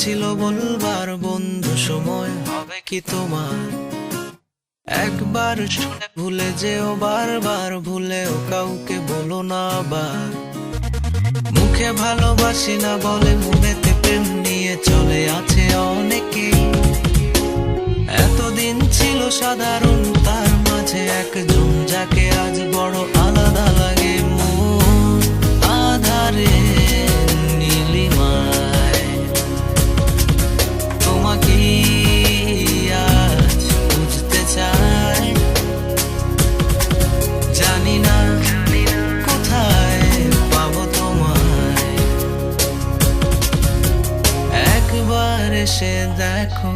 ছিল বলবার বন্ধু সময় হবে কি তোমার? একবার শুনে ভুলে যেও, বারবার ভুলেও কাউকে বলো না আবার। মুখে ভালোবাসি না বলে মনেতে প্রেম নিয়ে চলে আছে অনেকেই। এতদিন ছিল সাধারণ, তার মাঝে একজন যাকে আজ বড় আলাদা লাগে। মন আধারে নীলিমায় তোমাকে আজ বুঝতে চাই। জানি না কোথায় পাবো তোমায়, একবার এসে দেখো।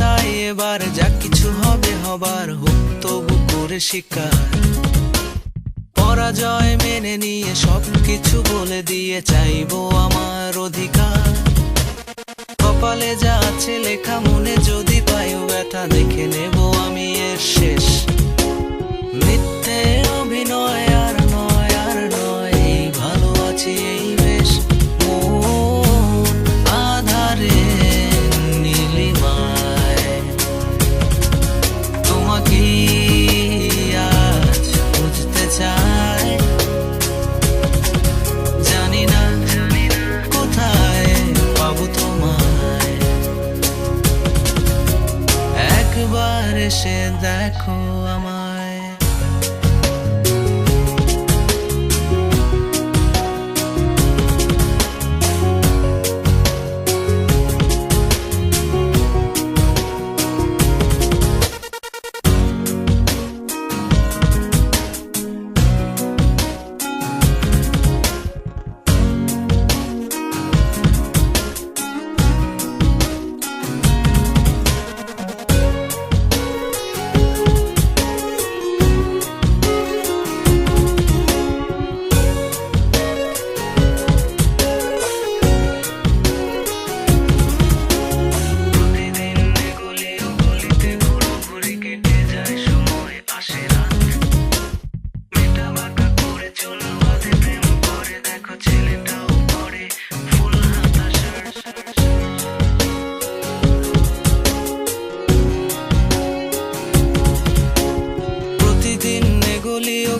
তাই এবার যা কিছু হবে হবার, হোক তবু করে শিকার। পরাজয় মেনে নিয়ে সবকিছু বলে দিয়ে চাইবো আমার অধিকার। কপালে যা আছে লেখা, মনে যদি পাইও ব্যথা, দেখে নেব আমি এর শেষ। মিথ্যে অভিনয় আর নয়, আর নয়, এই ভালো আছি এই বেশ। মন আধারে আজ বুঝতে চাই। জানি না কোথায় পাবো তোমায়, একবার এসে দেখো আমায়।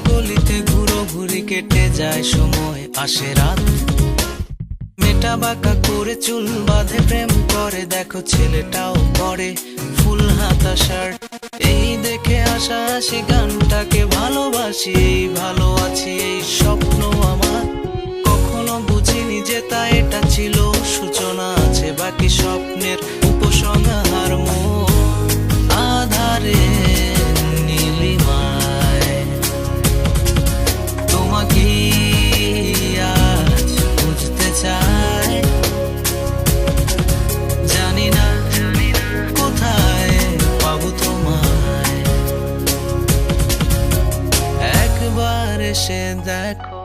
গলিতে ঘুরো ঘুরি কেটে যায় সময়, আসে রাত। মেটা বাঁকা করে চুল বাঁধে প্রেম করে, দেখো ছেলেটাও পরে ফুল হাতা শার্ট। এই দেখে আশা আসি গানটাকে ভালোবাসি, এই ভালো আছি এই স্বপ্ন আমার। কখনো বুঝিনি যে তা এটা ছিল সূচনা, আছে বাকি স্বপ্নের উপসংহার। মন আধারে নীলিমায় তোমাকে আজ বুঝতে চাই। জানি না কোথায় পাবো তোমায়, একবার এসে দেখো।